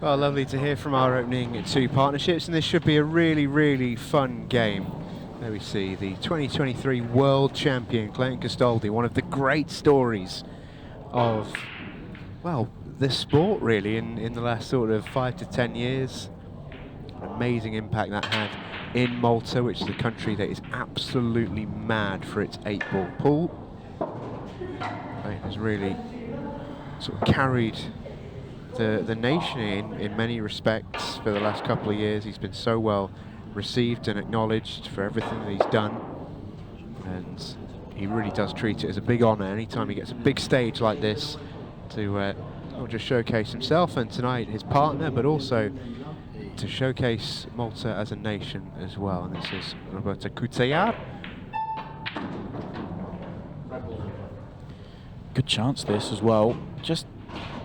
Well, lovely to hear from our opening two partnerships, and this should be a really, really fun game. There we see the 2023 World Champion, Clayton Castaldi, one of the great stories of, well, this sport really in the last sort of 5 to 10 years. An amazing impact that had in Malta, which is a country that is absolutely mad for its 8-ball pool. Clayton has really sort of carried the nation in many respects for the last couple of years. He's been so well received and acknowledged for everything that he's done, and he really does treat it as a big honour anytime he gets a big stage like this to not just showcase himself and tonight his partner, but also to showcase Malta as a nation as well. And this is Roberta Cualtar. Good chance this as well. Just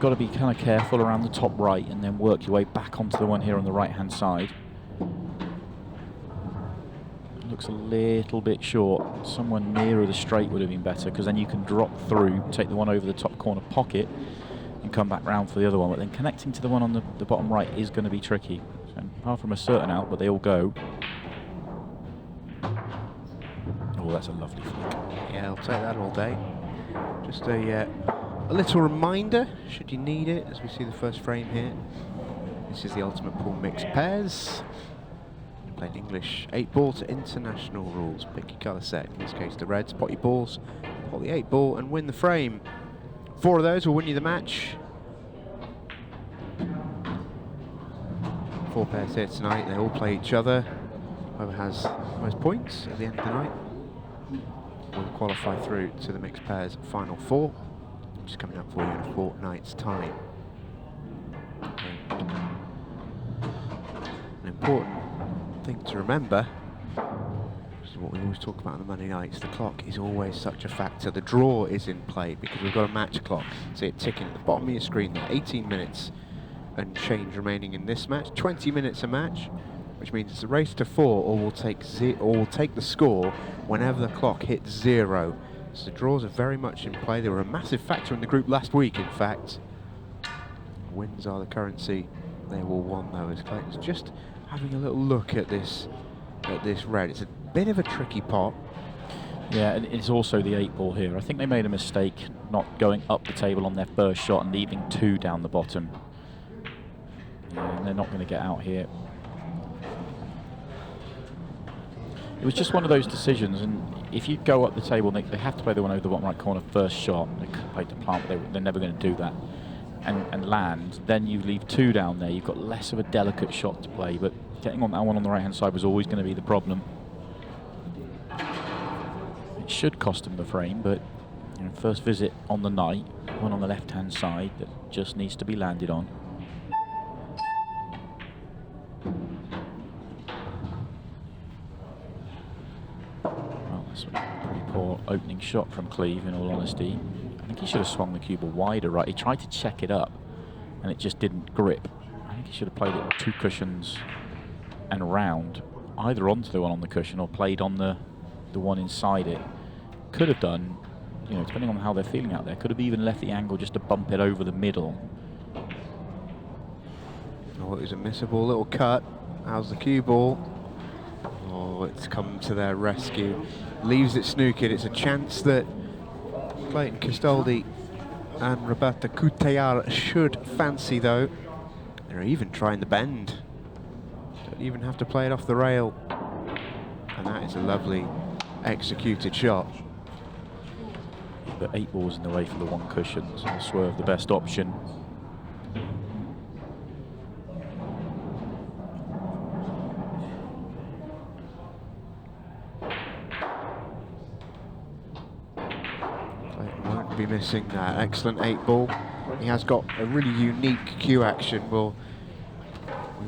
got to be kind of careful around the top right and then work your way back onto the one here on the right hand side. Looks a little bit short. Someone nearer the straight would have been better, because then you can drop through, take the one over the top corner pocket and come back round for the other one. But then connecting to the one on the bottom right is going to be tricky. So apart from a certain out, but they all go. Oh, that's a lovely flick. Yeah, I'll take that all day. Just a little reminder, should you need it, as we see the first frame here. This is the Ultimate Pool Mixed Pairs. Playing English 8-ball to international rules. Pick your colour set. In this case, the reds. Pot your balls, pot the 8-ball, and win the frame. 4 of those will win you the match. 4 pairs here tonight. They all play each other. Whoever has the most points at the end of the night will qualify through to the mixed pairs final 4, which is coming up for you in a fortnight's time. And an important thing to remember, which is what we always talk about on the Monday nights, the clock is always such a factor. The draw is in play because we've got a match clock. See it ticking at the bottom of your screen there. 18 minutes and change remaining in this match. 20 minutes a match, which means it's a race to 4, or we'll take the score whenever the clock hits 0. So the draws are very much in play. They were a massive factor in the group last week, in fact. Wins are the currency. They will won though, as Clayton's just having a little look at this red. It's a bit of a tricky pot. Yeah, and it's also the 8-ball here. I think they made a mistake not going up the table on their first shot and leaving 2 down the bottom. Yeah, and they're not going to get out here. It was just one of those decisions, and if you go up the table, they have to play the one over the bottom right corner first shot. They played the plant, but they're never going to do that. And land, then you leave 2 down there. You've got less of a delicate shot to play, but getting on that one on the right hand side was always going to be the problem. It should cost them the frame, but you know, first visit on the night, one on the left hand side that just needs to be landed on. Well, that's a pretty poor opening shot from Cleve, in all honesty. I think he should have swung the cue ball wider, right? He tried to check it up, and it just didn't grip. I think he should have played it 2 cushions and round, either onto the one on the cushion or played on the one inside it. Could have done, you know, depending on how they're feeling out there, could have even left the angle just to bump it over the middle. Oh, it was a missable little cut. How's the cue ball? Oh, it's come to their rescue. Leaves it snookered. It's a chance that Clayton Castaldi and Roberta Cualtar should fancy, though. They're even trying the bend. Don't even have to play it off the rail. And that is a lovely executed shot. But 8 balls in the way for the 1 cushion, so swerve the best option. Be missing that excellent 8-ball. He has got a really unique cue action. We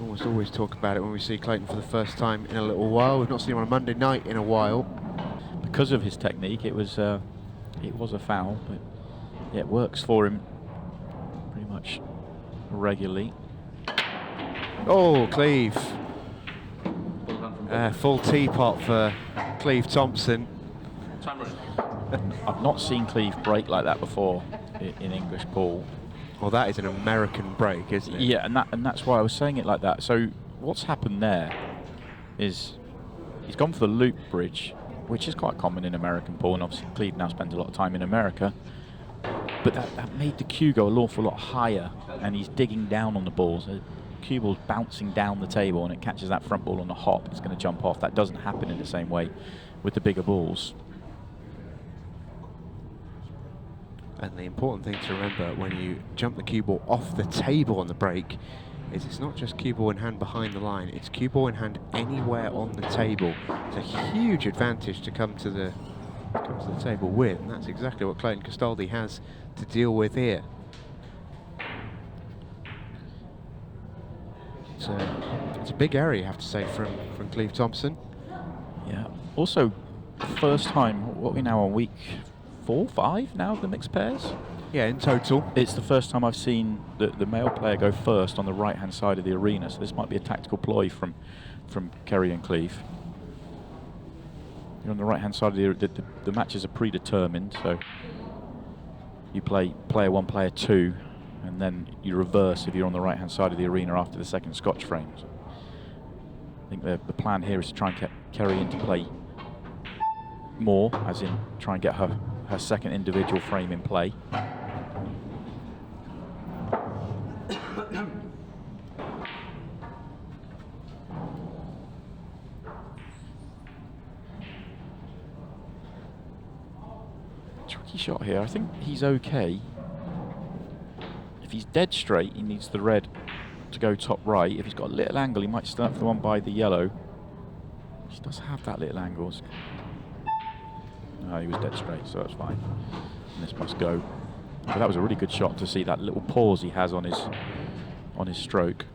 almost always talk about it when we see Clayton for the first time in a little while. We've not seen him on a Monday night in a while. Because of his technique, it was a foul, but yeah, it works for him pretty much regularly. Oh, Cleve. Full teapot for Cleve Thompson. I've not seen Cleve break like that before in English pool. Well, that is an American break, isn't it? Yeah, and that's why I was saying it like that. So what's happened there is he's gone for the loop bridge, which is quite common in American pool, and obviously Cleve now spends a lot of time in America. But that made the cue go an awful lot higher, and he's digging down on the ball. So the cue ball's bouncing down the table, and it catches that front ball on the hop. It's going to jump off. That doesn't happen in the same way with the bigger balls. And the important thing to remember when you jump the cue ball off the table on the break is it's not just cue ball in hand behind the line, it's cue ball in hand anywhere on the table. It's a huge advantage to come to the table with, and that's exactly what Clayton Castaldi has to deal with here. So it's a big area, you have to say, from Cleve Thompson. Yeah. Also, first time, what are we now on, week 4, 5 now of the mixed pairs? Yeah, in total. It's the first time I've seen the male player go first on the right-hand side of the arena, so this might be a tactical ploy from Kerry and Cleve. You're on the right-hand side of the matches are predetermined, so you play player 1, player 2, and then you reverse if you're on the right-hand side of the arena after the second Scotch frame. So I think the plan here is to try and get Kerry into play more, as in try and get her second individual frame in play. Tricky shot here. I think he's okay. If he's dead straight, he needs the red to go top right. If he's got a little angle, he might start for the one by the yellow. He does have that little angle. No, he was dead straight, so that's fine. And this must go. But that was a really good shot to see that little pause he has on his stroke.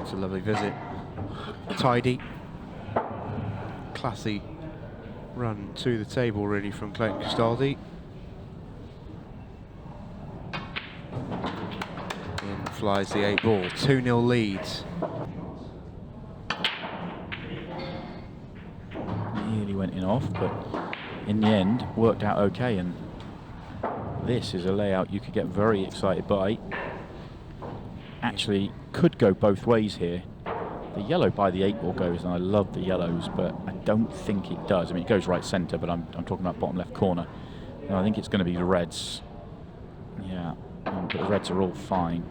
It's a lovely visit. Tidy, classy run to the table really from Clayton Castaldi. In flies the 8 ball, 2-0 lead. Nearly went in off, but in the end worked out okay, and this is a layout you could get very excited by. Actually could go both ways here. The yellow by the 8 ball goes, and I love the yellows, but I don't think it does. I mean, it goes right centre, but I'm talking about bottom left corner. And I think it's going to be the reds. Yeah, but the reds are all fine.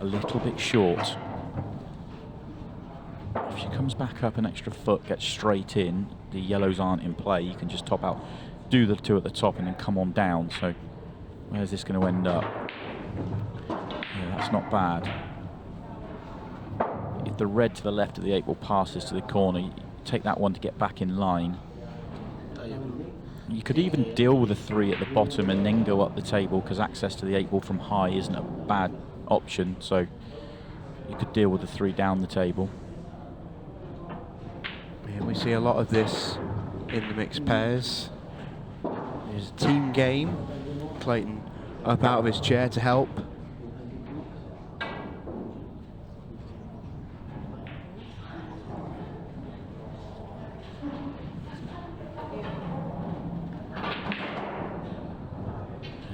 A little bit short. If she comes back up an extra foot, gets straight in, the yellows aren't in play, you can just top out, do the 2 at the top and then come on down. So where's this going to end up? Yeah, that's not bad. If the red to the left of the 8 ball passes to the corner, you take that one to get back in line. You could even deal with a 3 at the bottom and then go up the table, because access to the 8 ball from high isn't a bad option. So you could deal with the 3 down the table. Yeah, we see a lot of this in the mixed pairs. It's a team game. Clayton up out of his chair to help.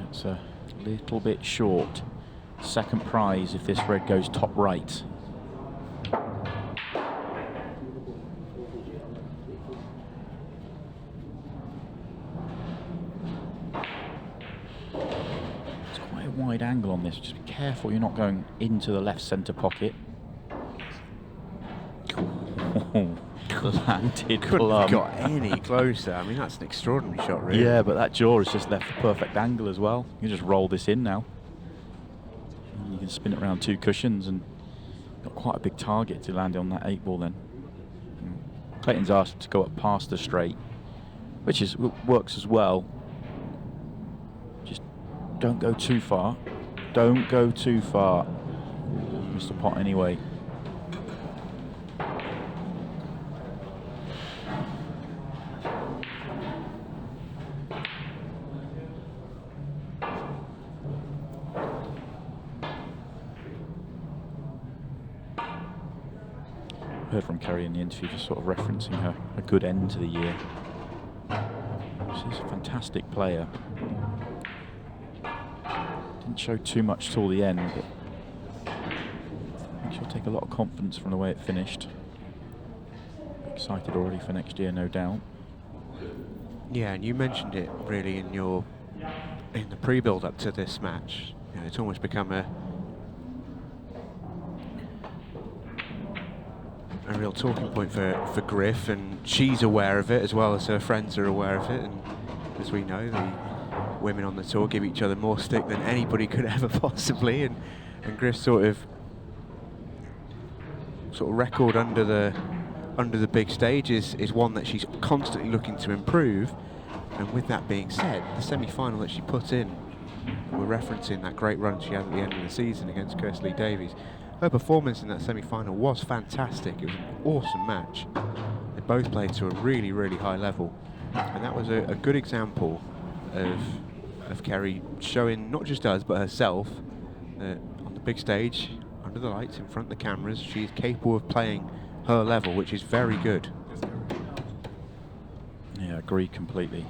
It's a little bit short. Second prize if this red goes top right. Wide angle on this. Just be careful you're not going into the left centre pocket. Landed Couldn't plumb. have got any closer. I mean, that's an extraordinary shot, really. Yeah, but that jaw has just left the perfect angle as well. You can just roll this in now. And you can spin it around 2 cushions and got quite a big target to land on that 8 ball then. Clayton's asked to go up past the straight, which works as well. Don't go too far. Don't go too far. Mr. Pot anyway. Heard from Kerry in the interview, just sort of referencing a good end to the year. She's a fantastic player. Didn't show too much till the end, but I think she'll take a lot of confidence from the way it finished. Excited already for next year, no doubt. Yeah, and you mentioned it really in the pre-build up to this match. You know, it's almost become a real talking point for Griff, and she's aware of it as well as her friends are aware of it. And as we know, the women on the tour give each other more stick than anybody could ever possibly, and Griff's sort of record under the big stage is one that she's constantly looking to improve. And with that being said, the semi-final that she put in, we're referencing that great run she had at the end of the season against Kirsty Davies. Her performance in that semi-final was fantastic. It was an awesome match. They both played to a really, really high level, and that was a good example of Kerry showing not just us but herself that on the big stage, under the lights, in front of the cameras, she is capable of playing her level, which is very good. Yeah, agree completely.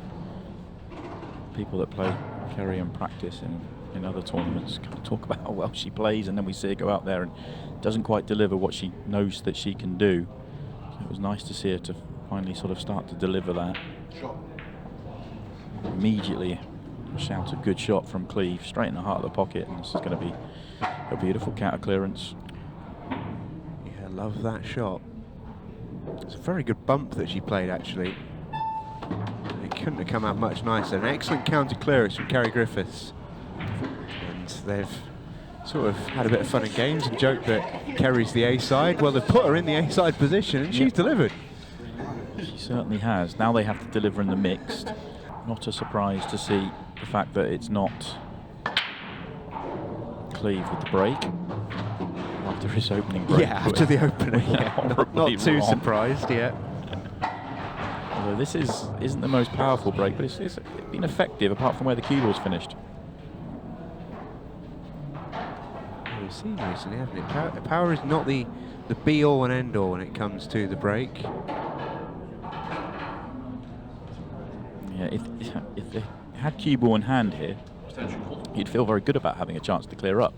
People that play Kerry in practice in other tournaments kind of talk about how well she plays, and then we see her go out there and doesn't quite deliver what she knows that she can do. So it was nice to see her to finally sort of start to deliver that. Immediately a shout of good shot from Cleve, straight in the heart of the pocket, and this is going to be a beautiful counter clearance. Yeah, love that shot. It's a very good bump that she played, actually. It couldn't have come out much nicer. An excellent counter clearance from Kerry Griffiths. And they've sort of had a bit of fun and games and joked that Kerry's the A-side. Well, they've put her in the A-side position and she's delivered. She certainly has. Now they have to deliver in the mixed. Not a surprise to see the fact that it's not Cleve with the break after his opening break. Yeah, after the opener, yeah. Not too surprised yet. Although this isn't the most powerful break, but it's been effective apart from where the cue ball's finished. We've seen recently, haven't it? Power is not the be-all and end-all when it comes to the break. Yeah, if they had cue ball in hand here, you'd feel very good about having a chance to clear up.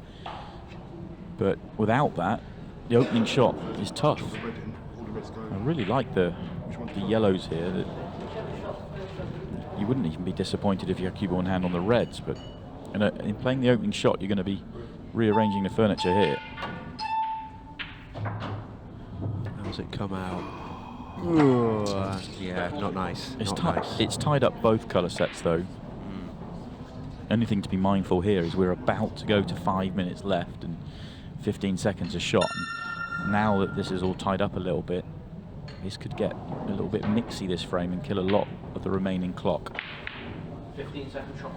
But without that, the opening shot is tough. I really like the yellows here. That you wouldn't even be disappointed if you had cue ball in hand on the reds, but in playing the opening shot, you're going to be rearranging the furniture here. How's it come out? Ooh, yeah, not nice. It's tied up both colour sets though. Only to be mindful here is we're about to go to 5 minutes left and 15 seconds a shot. And now that this is all tied up a little bit, this could get a little bit mixy, this frame, and kill a lot of the remaining clock. 15-second shot.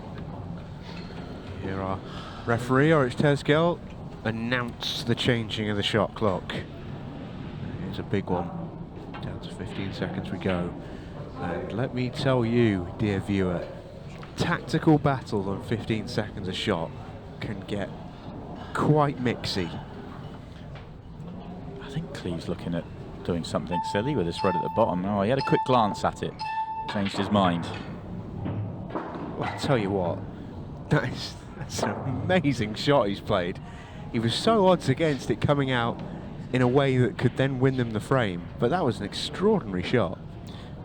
Here our referee, Orange Tesgel, announced the changing of the shot clock. Here's a big one. Down to 15 seconds we go. And let me tell you, dear viewer, tactical battles on 15 seconds a shot can get quite mixy. I think Cleve's looking at doing something silly with this red at the bottom. Oh, he had a quick glance at it, changed his mind. Well, I'll tell you what, that's an amazing shot he's played. He was so odds against it coming out in a way that could then win them the frame, but that was an extraordinary shot.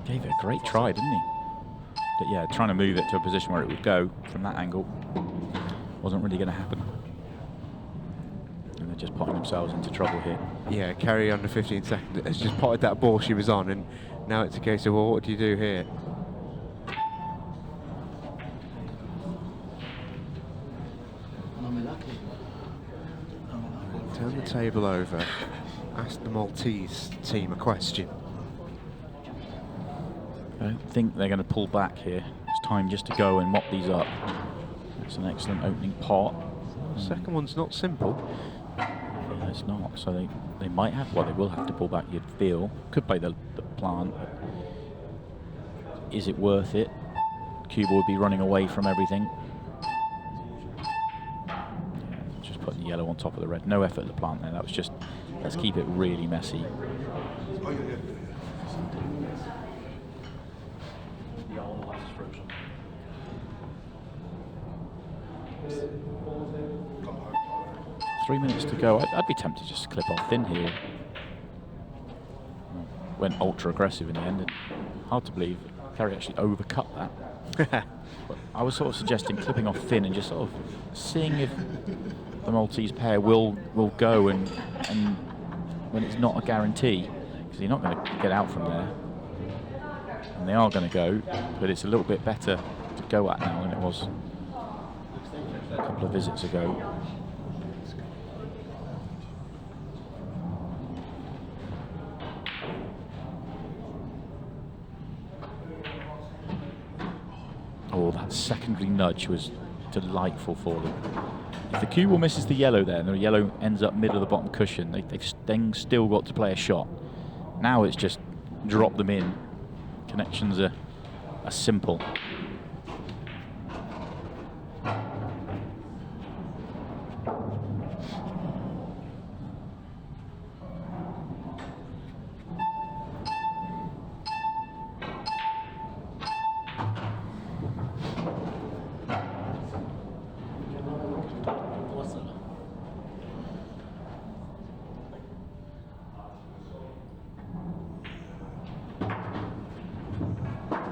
Gave it a great try, didn't he? But yeah, trying to move it to a position where it would go from that angle wasn't really going to happen. And they're just putting themselves into trouble here. Yeah, Kerry under 15 seconds has just potted that ball she was on, and now it's a case of, well, what do you do here? Turn the table over. Ask the Maltese team a question. I don't think they're going to pull back here. It's time just to go and mop these up. It's an excellent opening pot. Second one's not simple. Yeah, it's not. So they might have, well, they will have to pull back, you'd feel. Could play the plant. Is it worth it? Cuba would be running away from everything. Yeah, just putting the yellow on top of the red. No effort at the plant there. That was just, let's keep it really messy. The all the lights is frozen. 3 minutes to go. I'd be tempted just to clip off thin here. Went ultra aggressive in the end. Hard to believe Kerry actually overcut that. But I was sort of suggesting clipping off thin and just sort of seeing if the Maltese pair will go and when it's not a guarantee, because you're not going to get out from there. And they are going to go, but it's a little bit better to go at now than it was a couple of visits ago. Oh, that secondary nudge was delightful for them. If the cue ball misses the yellow there and the yellow ends up middle of the bottom cushion, they've then still got to play a shot. Now it's just drop them in. Connections are simple.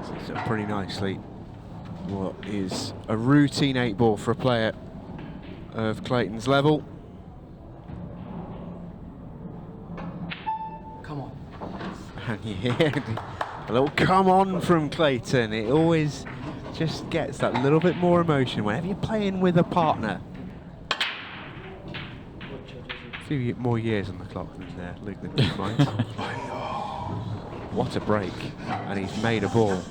Sets up pretty nicely. What is a routine 8-ball for a player of Clayton's level. Come on. And you hear a little come on from Clayton. It always just gets that little bit more emotion whenever you're playing with a partner. A few more years on the clock than Luke the Duke might. What a break. And he's made a ball.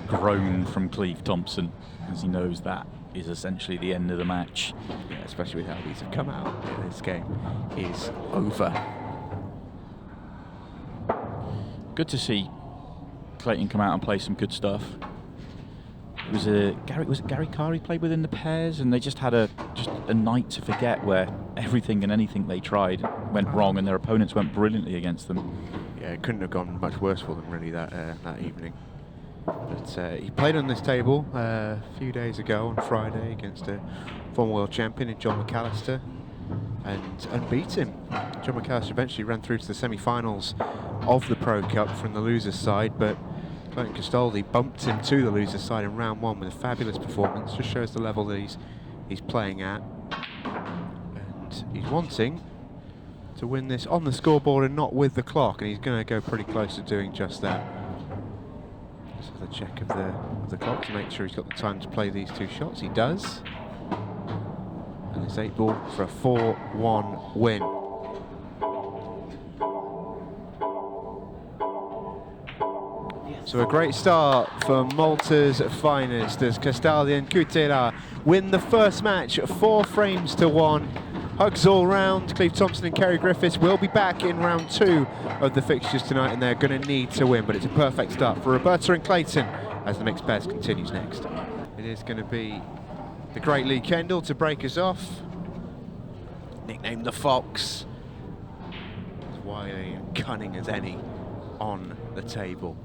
Groan from Cleve Thompson, as he knows that is essentially the end of the match. Yeah, especially with how these have come out. This game is over. Good to see Clayton come out and play some good stuff. Was it Gary Carey played within the pairs, and they just had a night to forget where everything and anything they tried went wrong, and their opponents went brilliantly against them. Yeah, it couldn't have gone much worse for them really that evening. But he played on this table a few days ago on Friday against a former world champion in John McAllister and unbeaten. John McAllister eventually ran through to the semi-finals of the Pro Cup from the loser's side, but Clayton Castaldi bumped him to the loser's side in round one with a fabulous performance. Just shows the level that he's playing at, and he's wanting to win this on the scoreboard and not with the clock, and he's going to go pretty close to doing just that. Just have a check of the clock to make sure he's got the time to play these two shots. He does, and it's 8-ball for a 4-1 win. So a great start for Malta's finest as Castaldi and Cualtar win the first match 4 frames to 1. Hugs all round. Cleve Thompson and Kerry Griffiths will be back in round 2 of the fixtures tonight, and they're going to need to win, but it's a perfect start for Roberta and Clayton as the mixed pairs continues next. It is going to be the great Lee Kendall to break us off, nicknamed the Fox, as wily and cunning as any on the table.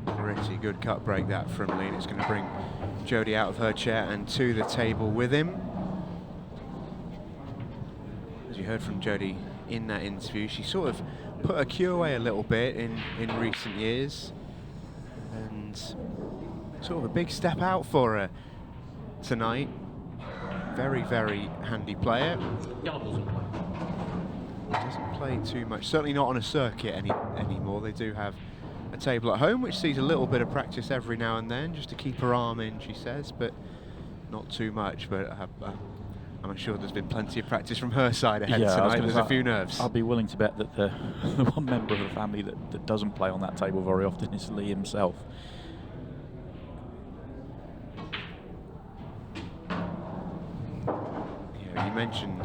Pretty good cut break that from Lee. It's going to bring Jodie out of her chair and to the table with him. As you heard from Jodie in that interview, she sort of put her cue away a little bit in recent years, and sort of a big step out for her tonight. Very, very handy player. Doesn't play too much, certainly not on a circuit anymore. They do have a table at home which sees a little bit of practice every now and then just to keep her arm in, she says, but not too much. But I'm sure there's been plenty of practice from her side ahead I was tonight. gonna There's say, a few nerves. I'll be willing to bet that the one member of the family that doesn't play on that table very often is Lee himself. Yeah, you mentioned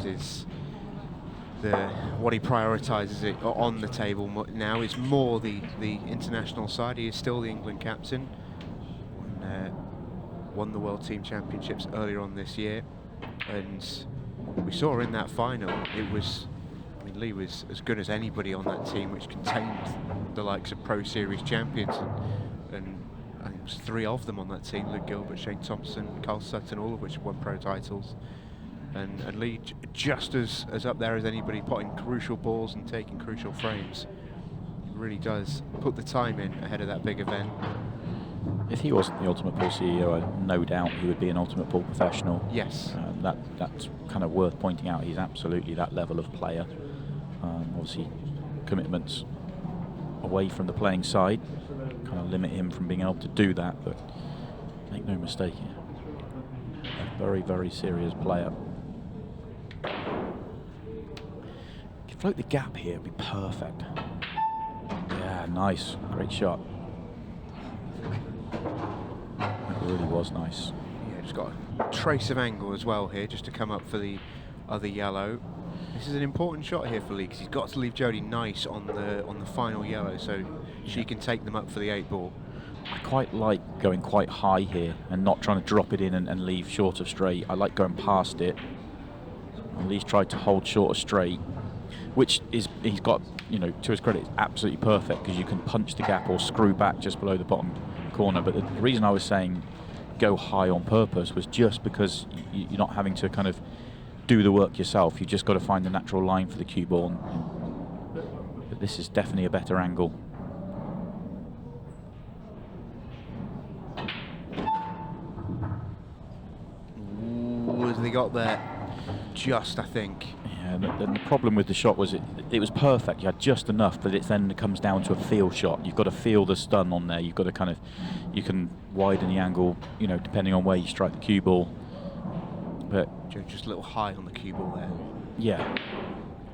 what he prioritises it on the table now is more the international side. He is still the England captain. Won the World Team Championships earlier on this year, and we saw in that final, Lee was as good as anybody on that team, which contained the likes of Pro Series champions, and I think it was 3 of them on that team: Luke Gilbert, Shane Thompson, Carl Sutton, all of which won pro titles. And Lee just as up there as anybody, potting crucial balls and taking crucial frames. He really does put the time in ahead of that big event. If he wasn't the Ultimate Pool CEO, no doubt he would be an Ultimate Pool professional. Yes. That's kind of worth pointing out. He's absolutely that level of player. Obviously, commitments away from the playing side kind of limit him from being able to do that, but make no mistake, a very, very serious player. Float the gap here would be perfect. Yeah, nice. Great shot. That really was nice. Yeah, just got a trace of angle as well here, just to come up for the other yellow. This is an important shot here for Lee, because he's got to leave Jodie nice on the final yellow, so she can take them up for the 8 ball. I quite like going quite high here and not trying to drop it in and leave short of straight. I like going past it. And Lee's tried to hold short of straight, which is, he's got, to his credit, it's absolutely perfect, because you can punch the gap or screw back just below the bottom corner. But the reason I was saying go high on purpose was just because you're not having to kind of do the work yourself. You just got to find the natural line for the cue ball. But this is definitely a better angle. Ooh, as they got there, just, I think. Yeah, the problem with the shot was it was perfect. You had just enough, but then it comes down to a feel shot. You've got to feel the stun on there. You've got to you can widen the angle, depending on where you strike the cue ball. But just a little high on the cue ball there. Yeah,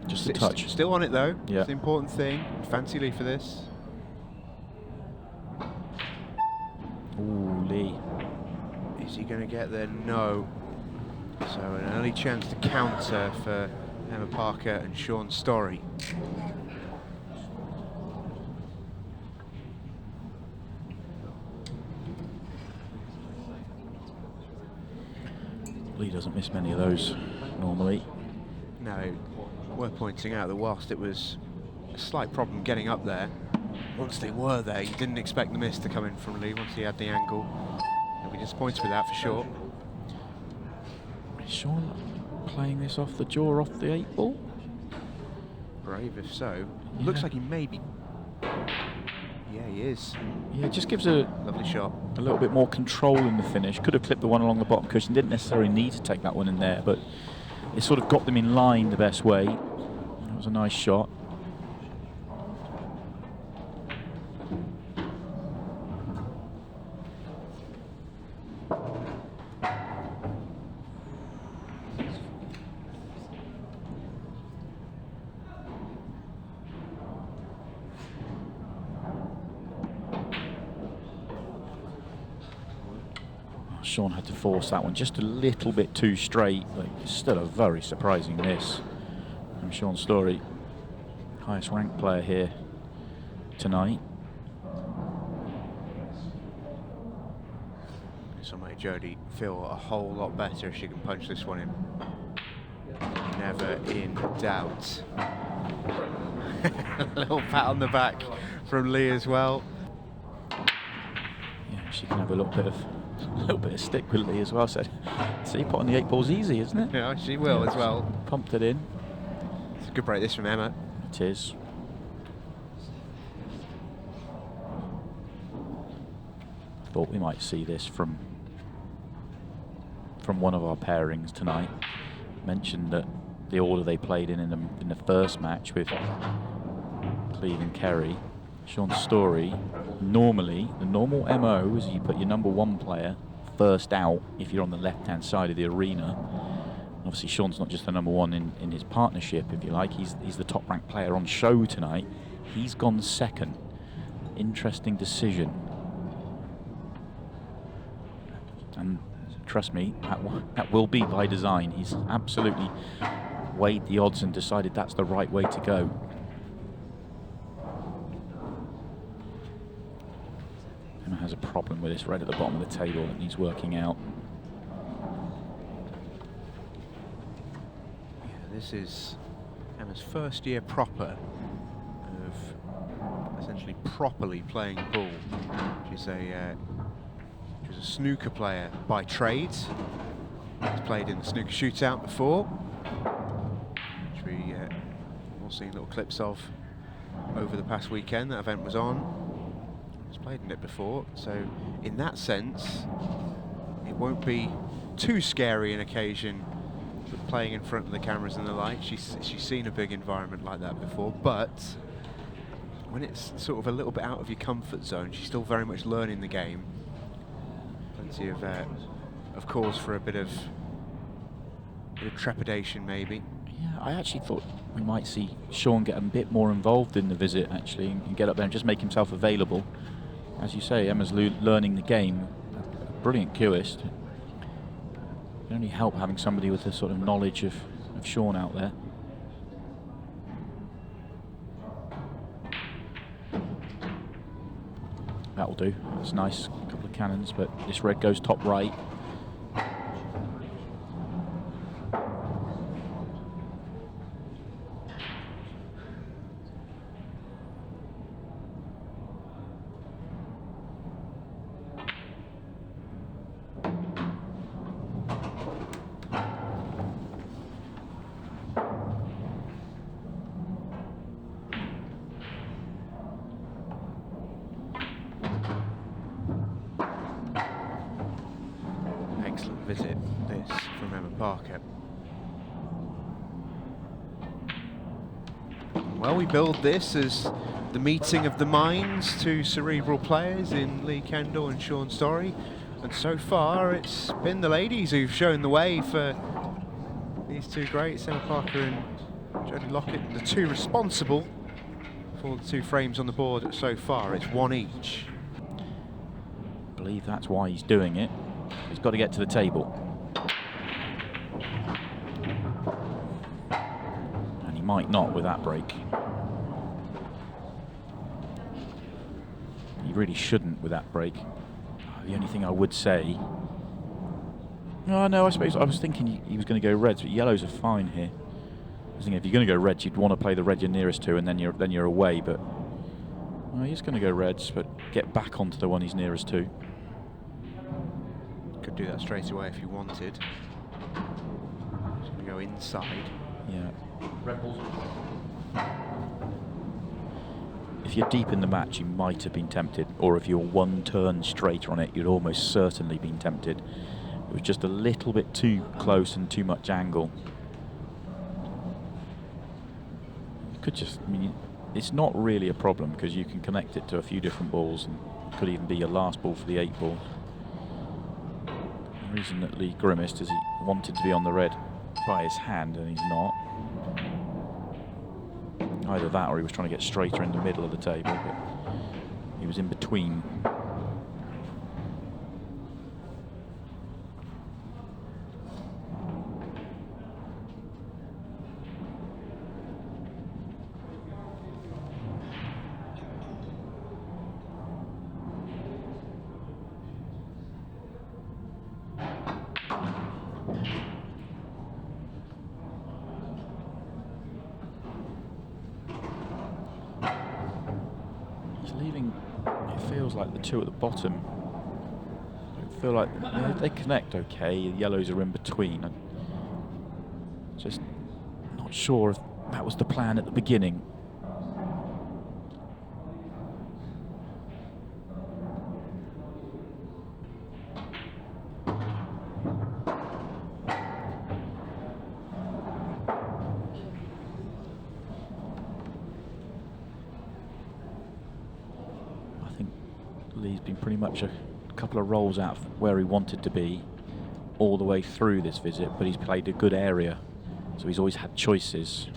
just a touch. Still on it though. Yeah. It's the important thing. Fancy Lee for this. Ooh, Lee. Is he going to get there? No. So an early chance to counter for Emma Parker and Sean Storey. Lee doesn't miss many of those normally. No, worth pointing out that whilst it was a slight problem getting up there, once they were there, you didn't expect the miss to come in from Lee once he had the angle. He'll be disappointed with that for sure. Is Sean playing this off the jaw, off the 8 ball? Brave if so. Yeah. Looks like he may be. Yeah, he is. Yeah, it just gives a Lovely shot. little bit more control in the finish. Could have clipped the one along the bottom cushion. Didn't necessarily need to take that one in there, but it sort of got them in line the best way. That was a nice shot. Sean had to force that one just a little bit too straight, but still a very surprising miss from Sean Storey, highest ranked player here tonight. This will make Jodie feel a whole lot better if she can punch this one in. Never in doubt. A little pat on the back from Lee as well. Yeah, she can have a little bit of stick with Lee as well. Said, see, putting the 8 ball's easy, isn't it? Yeah, she will as well. Pumped it in. It's a good break this from Emma. It is. Thought we might see this from one of our pairings tonight. Mentioned that the order they played in the first match with Cleve and Kerry. Sean Storey, normally, the normal MO is you put your number 1 player first out if you're on the left-hand side of the arena. Obviously, Sean's not just the number one in his partnership, if you like. He's the top-ranked player on show tonight. He's gone second. Interesting decision. And trust me, that will be by design. He's absolutely weighed the odds and decided that's the right way to go. Emma has a problem with this red at the bottom of the table that needs working out. This is Emma's first year proper of essentially properly playing pool. She's a snooker player by trade. She's played in the snooker shootout before, which we all seen little clips of over the past weekend. That event was on. She's played in it before, so in that sense, it won't be too scary an occasion playing in front of the cameras and the lights. She's seen a big environment like that before, but when it's sort of a little bit out of your comfort zone, she's still very much learning the game. Plenty of cause for a bit of trepidation, maybe. Yeah, I actually thought we might see Sean get a bit more involved in the visit, actually, and get up there and just make himself available. As you say, Emma's learning the game. A brilliant cueist. It can only help having somebody with a sort of knowledge of Sean out there. That'll do. That's nice. A couple of cannons, but this red goes top right. Visit this from Emma Parker. Well, we build this as the meeting of the minds, two cerebral players in Lee Kendall and Sean Story, and so far it's been the ladies who've shown the way for these two greats, Emma Parker and Jodie Lockett, the two responsible for the two frames on the board so far. It's one each. I believe that's why he's doing it. He's got to get to the table. And he might not with that break. He really shouldn't with that break. The only thing I would say... Oh, no, I suppose I was thinking he was going to go reds, but yellows are fine here. I was thinking if you're going to go reds, you'd want to play the red you're nearest to, and then you're away, but... Well, he's going to go reds, but get back onto the one he's nearest to. Could do that straight away if you wanted. Just going to go inside. Yeah. Red balls. If you're deep in the match, you might have been tempted, or if you're one turn straighter on it, you'd almost certainly been tempted. It was just a little bit too close and too much angle. You could just, I mean, it's not really a problem because you can connect it to a few different balls, and it could even be your last ball for the 8 ball. The reason that Lee grimaced is he wanted to be on the red by his hand, and he's not. Either that or he was trying to get straighter in the middle of the table, but he was in between. Like the two at the bottom, I feel like they connect okay. The yellows are in between. I'm just not sure if that was the plan at the beginning. Lee's been pretty much a couple of rolls out of where he wanted to be, all the way through this visit, but he's played a good area, so he's always had choices.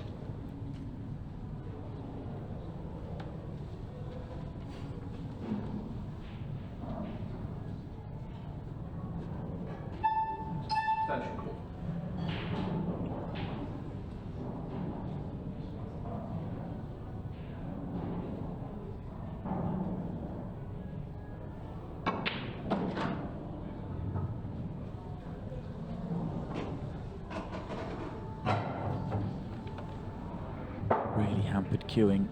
Really hampered queuing.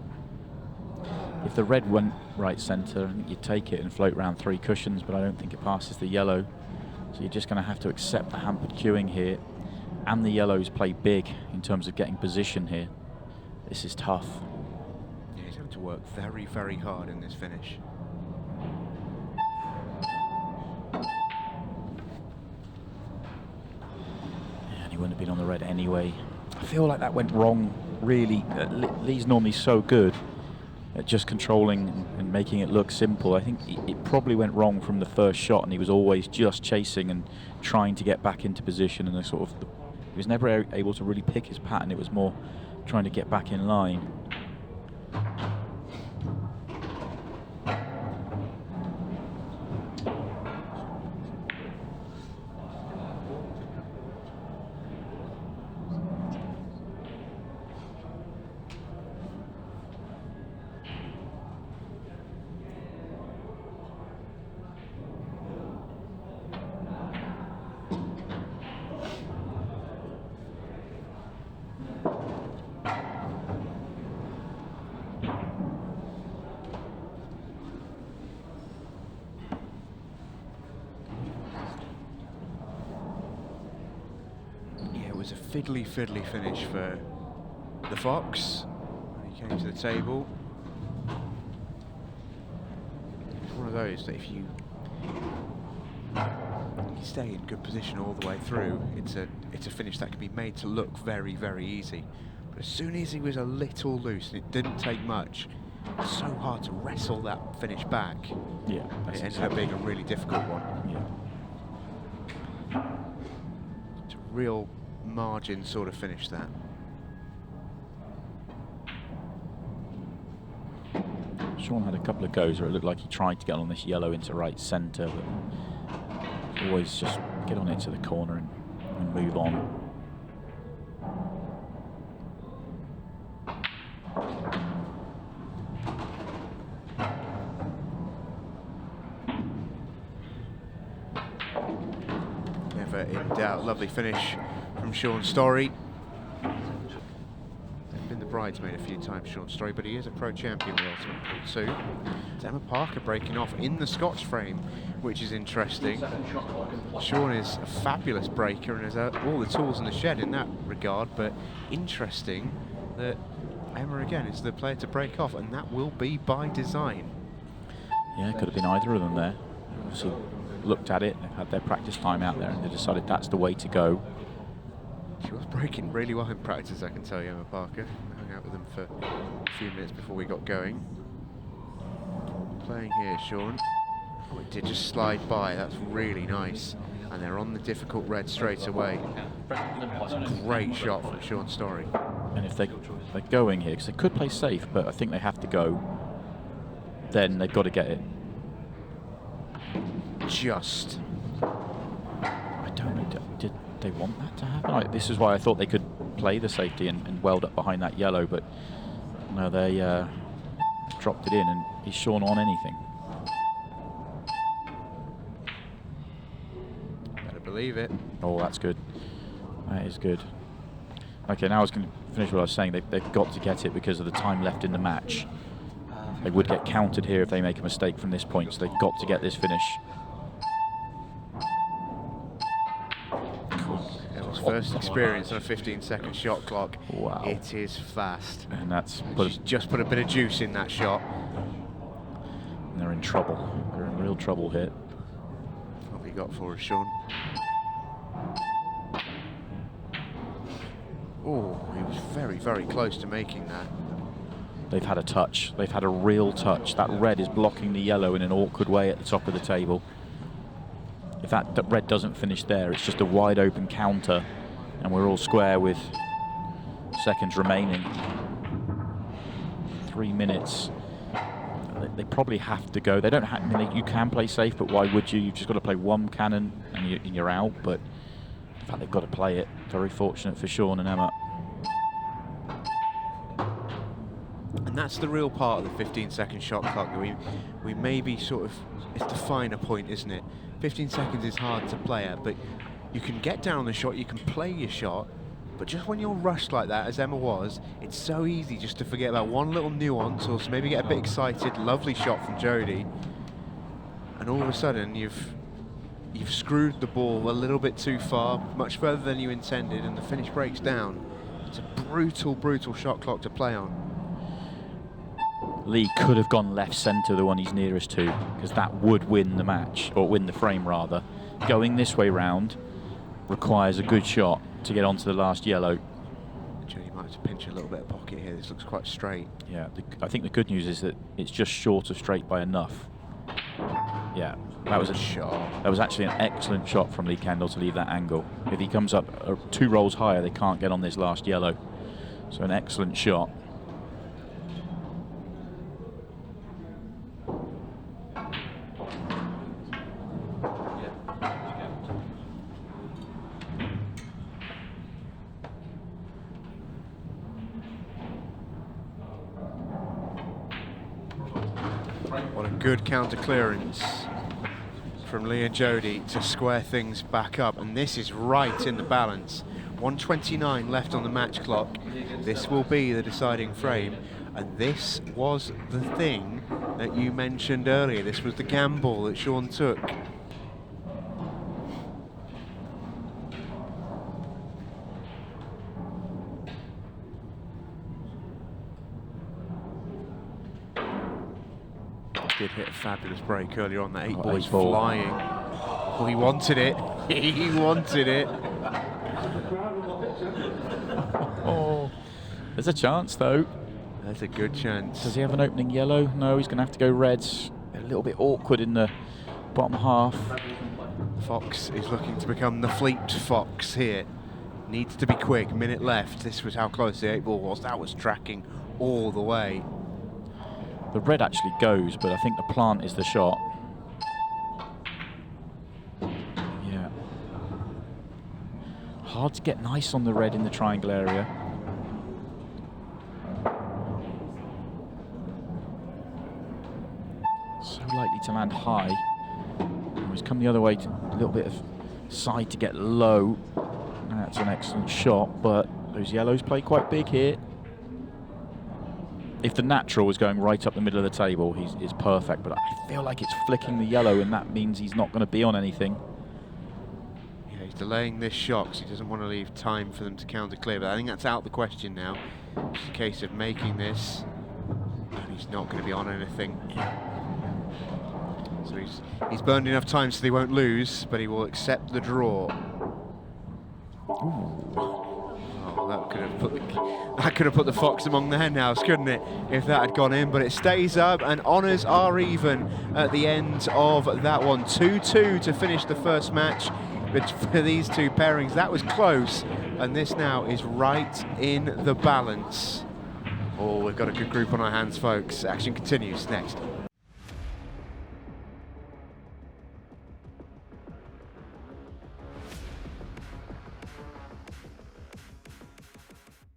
If the red went right centre, I think you'd take it and float around 3 cushions, but I don't think it passes the yellow. So you're just going to have to accept the hampered queuing here. And the yellows play big in terms of getting position here. This is tough. Yeah, he's having to work very, very hard in this finish. And he wouldn't have been on the red anyway. I feel like that went wrong, really. Lee's normally so good at just controlling and making it look simple. I think it probably went wrong from the first shot, and he was always just chasing and trying to get back into position, and he was never able to really pick his pattern. It was more trying to get back in line. Was a fiddly finish for the Fox when he came to the table. It's one of those that if you stay in good position all the way through, it's a finish that can be made to look very, very easy. But as soon as he was a little loose, and it didn't take much, it's so hard to wrestle that finish back. Yeah, it ended up being a really difficult one. Yeah. It's a real margin sort of finish that. Sean had a couple of goes where it looked like he tried to get on this yellow into right centre, but always just get on it to the corner and move on. Never in doubt. Lovely finish from Sean Story. They've been the bridesmaid a few times, Sean Story, but he is a pro champion with Ultimate Pool 2. It's Emma Parker breaking off in the Scotch frame, which is interesting. Sean is a fabulous breaker and has all the tools in the shed in that regard, but interesting that Emma again is the player to break off, and that will be by design. Yeah, it could have been either of them there. Obviously looked at it, they've had their practice time out there, and they decided that's the way to go. She was breaking really well in practice, I can tell you, Emma Parker. I hung out with them for a few minutes before we got going. Playing here, Sean. Oh, it did just slide by. That's really nice. And they're on the difficult red straight away. That's a great shot from Sean Story. And if they're going here, because they could play safe, but I think they have to go, then they've got to get it. Just. I don't know, did they want that to happen? This is why I thought they could play the safety and weld up behind that yellow, but no, they dropped it in, and is Sean on anything? Better believe it. Oh, that's good. That is good. Okay, now I was going to finish what I was saying. They've got to get it because of the time left in the match. They would get counted here if they make a mistake from this point, so they've got to get this finish. First experience on a 15-second shot clock. Wow. It is fast. And that's She's just put a bit of juice in that shot. And they're in trouble. They're in real trouble here. What have you got for us, Sean? Oh, he was very, very close to making that. They've had a touch. They've had a real touch. That red is blocking the yellow in an awkward way at the top of the table. if that red doesn't finish there, it's just a wide open counter, and we're all square with seconds remaining. 3 minutes. They probably have to go. They don't have. I mean, you can play safe, but why would you? You've just got to play one cannon and you're out. But in fact, they've got to play it. Very fortunate for Sean and Emma. And that's the real part of the 15-second shot clock. We maybe sort of, it's the finer point, isn't it? 15 seconds is hard to play at, but you can get down on the shot, you can play your shot, but just when you're rushed like that, as Emma was, it's so easy just to forget about one little nuance, or maybe get a bit excited. Lovely shot from Jodie, and all of a sudden you've screwed the ball a little bit too far, much further than you intended, and the finish breaks down. It's a brutal, brutal shot clock to play on. Lee could have gone left centre, the one he's nearest to, because that would win the match, or win the frame rather. Going this way round requires a good shot to get onto the last yellow. Jodie might have to pinch a little bit of pocket here. This looks quite straight. Yeah, I think the good news is that it's just short of straight by enough. Yeah, that was a shot. That was actually an excellent shot from Lee Kendall to leave that angle. If he comes up 2 rolls higher, they can't get on this last yellow. So an excellent shot. What a good counter clearance from Lee and Jodie to square things back up, and this is right in the balance. 1:29 left on the match clock. This will be the deciding frame, and this was the thing that you mentioned earlier. This was the gamble that Sean took. Did hit a fabulous break earlier on. That 8-ball is flying. Oh, he wanted it. He wanted it. Oh, there's a chance though. There's a good chance. Does he have an opening yellow? No, he's going to have to go reds. A little bit awkward in the bottom half. Fox is looking to become the fleet fox here. Needs to be quick. Minute left. This was how close the 8-ball was. That was tracking all the way. The red actually goes, but I think the plant is the shot. Yeah. Hard to get nice on the red in the triangle area. So likely to land high. He's come the other way, to a little bit of side to get low. That's an excellent shot, but those yellows play quite big here. If the natural was going right up the middle of the table, he's perfect, but I feel like it's flicking the yellow, and that means he's not going to be on anything. Yeah, he's delaying this shot because he doesn't want to leave time for them to counter clear, but I think that's out of the question now. It's a case of making this, and he's not going to be on anything. So he's burned enough time so they won't lose, but he will accept the draw. Ooh. Oh, that could have put the fox among the hen house, couldn't it, if that had gone in? But it stays up, and honours are even at the end of that one. 2-2 to finish the first match. But for these two pairings, that was close, and this now is right in the balance. Oh, we've got a good group on our hands, folks. Action continues next.